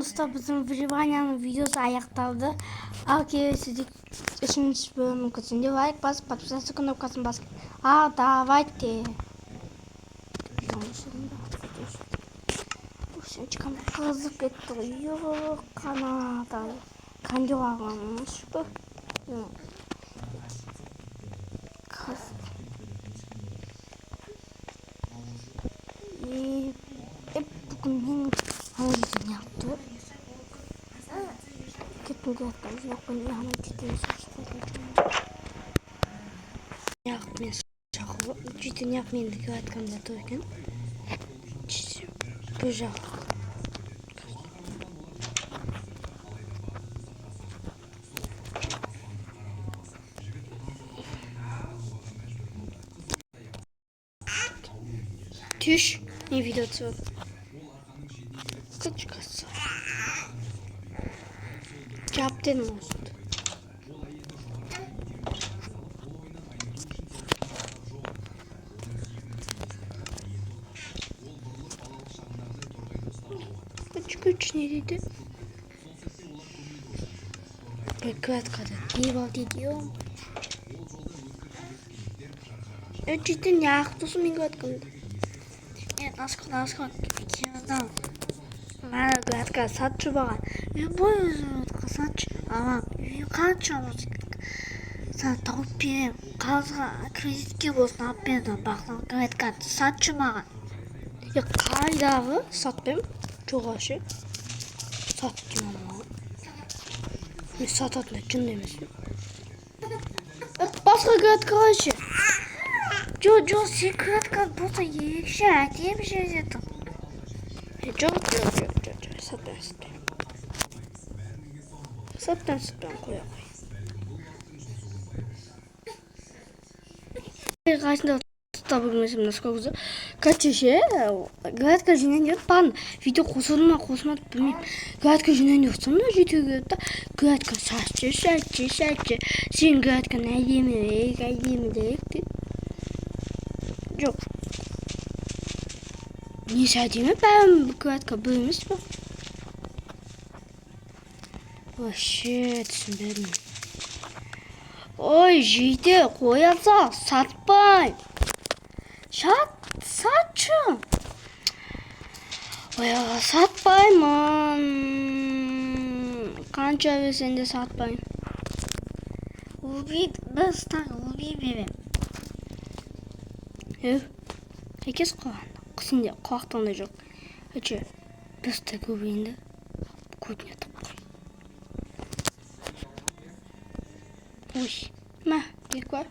Dostlar bizim Vrivanyan'ın videosu ayaktaldı. Arkadaşlar sizin üçüncü bölümün kısmında like bas, подписаться кнопкасын бас. Давайте. Ушечкам қызып кетті. Yok Kanada. Kanca varmış bu. Kız. Bugün benim hangisini yaptı? Gittim gördüm. Yok ben hemen gittim. Yapmayın. Cidden yapmayın da gördüm dururken. Güzel. Tüş. Ne videosu? Küçük kasa. Captain olsun. Küçük ne dedi? Beklet kadar. İyi bak diyorum. Cidden yaktısın mı gördün? Nasıl 기억나. 말 그러니까 사추바가 일본에서 사추 아마 가르쳐서 사 도피 가서 그렇게 못 나쁘다 막상 그러니까 사추마가 야 가이다가 satbem çok aşı sattım ama ne satat ne cin demesin başka gayet karşı Jojo secret card burada yekşer diye bir şey dedim. Jojo sattan koy. Karşında табылмайсың насколько за качеше гадка жинен деп бан видео қосылма білмеймін гадка жинен жоқсың да жетеуге да гадка сачы сен гадканы әдемірек дейді жоқ несі әдемі бәрін гадка бұл емес па вообще түсінбедім ой жейде қоя сал сатпай 사춘 뭐야 삿바이만 간짜왜 센데 삿바이 우비 베스타 우비 베베 herkes kovan kısında kovaktan da yok açı besta kubinde kutnya tapar uy ma gekvar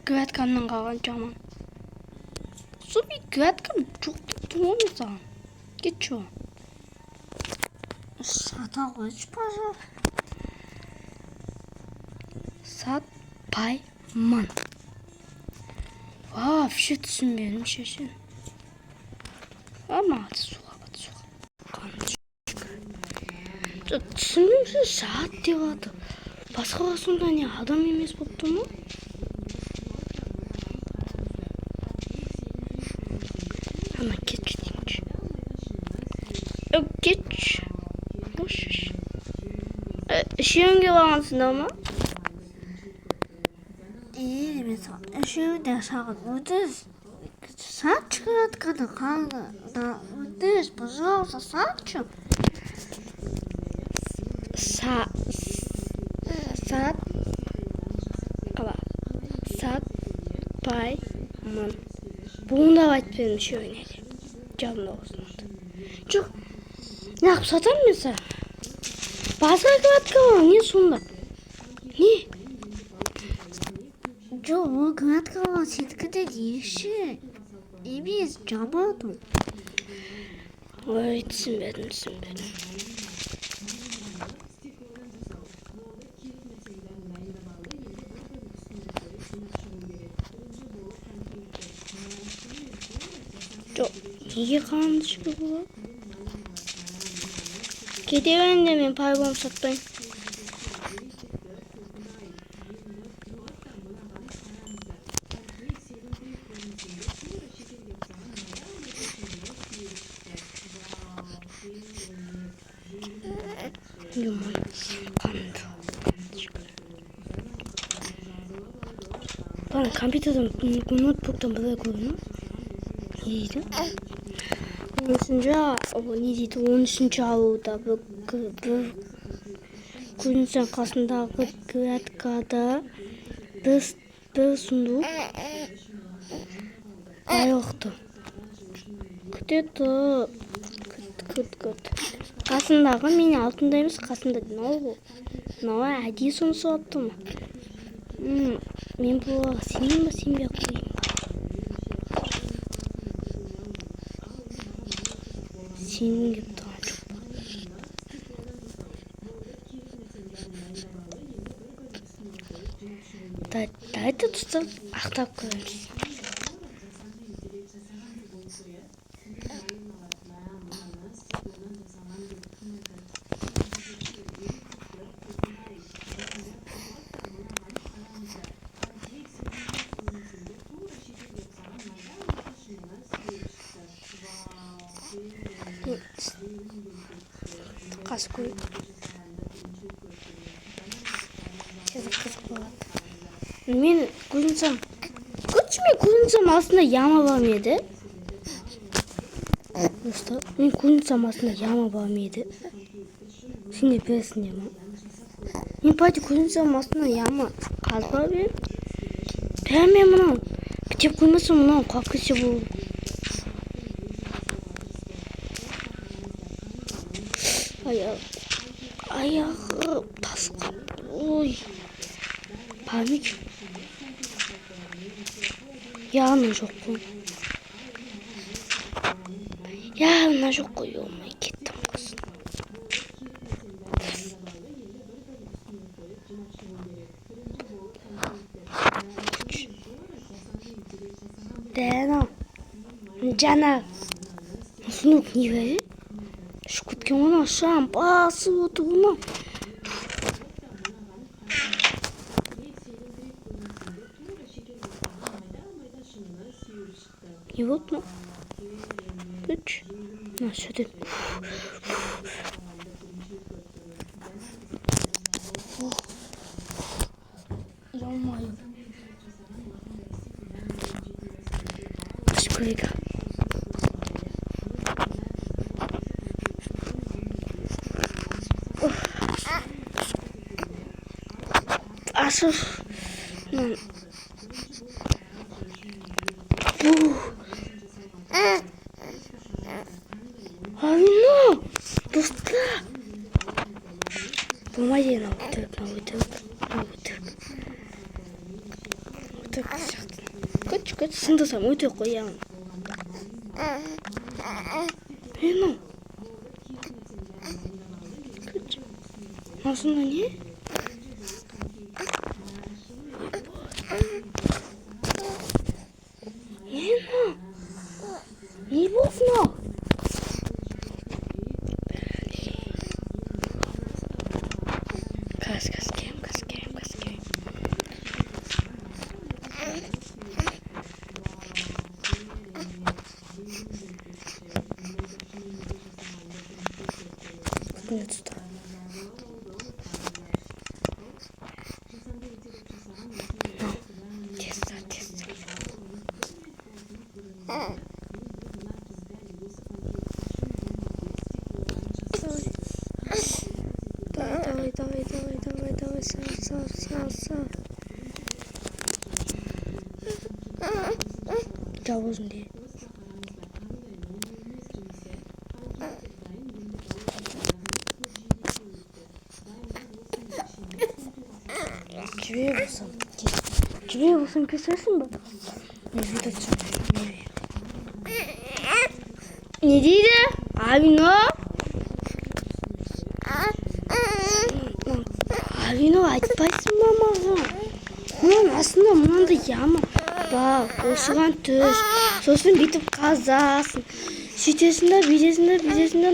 Güvetka'nın kalan camın. Su bir Güvetkan çok tuttum onu zaman. Git şu. Sata kaç para? Sat payman. Vaa fişe düşünmeyelim şaşın. Ama hadi suğa. Kanıcık. Düşünmüyorsun saat diyordu. Başka aslında ne adam yemeğiz boptu mu? Ama geç deyince. Yok geç. Boş. Işığın gibi olmasın ama. İyi mesela. Işığı da sağlık. Ucuz. Saat çıkartkadı kaldı. Ucuz. Пожалуйста, saatçı. Saat. Payman. Bunu da айтпадым еще ойнайды. Жанымда болсын. Жоқ. Не қылып сатамын мен саған? Басқа кладка бар, не сонда? Не? Жоқ, ол кладка бар, сенікі де дейікші. Емес, жамадым. Ой, түсінбедім. 이게 가는 식으로 기대가 되면 발광 샀다. юм қанды. Бана компьютерден ноутбуктан былай көргөнү. Ийди. 13 ауылда бір күнсен қасындағы градкада бір сундук айықты. Күтеді. Күт. Қасындағы мен алтында емес, қасында мынау әдейі соны соғаттым. Мен бұларға сенейін ба, сенбей ақ қояйын ба? Сенің кеп тұрған жоқ па? Дайды тұстап ақтап көреміз. Қас көй. Қызық болады. Мен көрінсем астында яма бар ма еді? Мен көрінсем астында яма бар ма еді? Сендер білесіңдер ма? Мен пойды көрінсем астында яма қазбап едім. Прям мен мынау бітеп қоймасам мынау қалып кетсе болды. Аяғы тасқа. Ой. Памик. Яғына жоқ қой. Яғына жоқ қой. Омай кеттім қосын. Дәна. Жана. Сұнық не бәрі? Шүкіткен оны ашам басып отыруына. Не болды ма? Күч. На, сөйтіп. Ямайым. Шүкірегі. Асыр. Авино! Достар! Болмайды ена өтірік. Күт, сындырсам өтірік қоямын. Ена. Күт. Асында не? Не болды мынау? Кас кем. Не туда. Тесто. Давай, сал. Жауызын де. Жібе болсам кесесің ба? Не дейді? Авино? Авино айтпайсың ба маған? Мен астында мынандай яма бар, осыған түс, сосын бүйтіп қазасың. Сөйтесіңдер,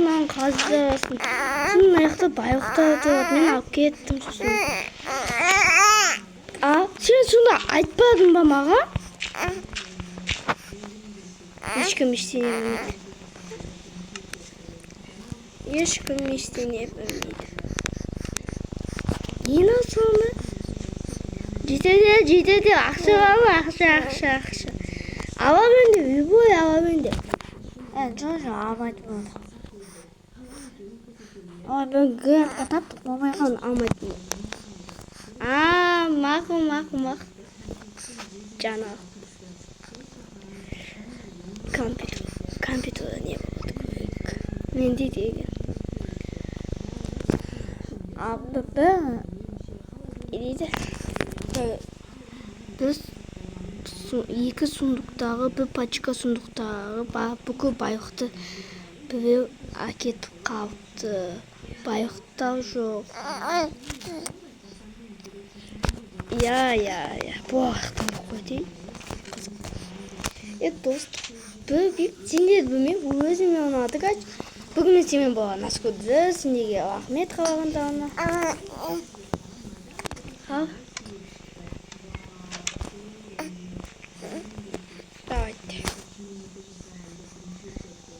маған қазасың. Сосын аяқта байғұқтар тұрады, мен алып кеттім сосын. Сен сонда айтпадың ба маған? Ешкім ештеңе білмейді. жетеді. Ақша бар ма? Ақша. Ала менде, любой ала менде. Жоқ, алмайтын болды. Ой, мен грантқа таптық, болмай қалын алмайтын болды. Мақұл. Жаңа. Компьютерда не болады көйік. Менде деген. Елейді. Біз екі сундықтағы, бір пачка сундықтағы бүкіл байлықты біреу әкетіп қалыпты. Байлықтар жоқ. Я. Бұлақтан қойдей. Достым, сендер білмей, өзіме ұнады қач. Бүгін мен сенімен болған көрді, сендерге рахмет қалағандағына.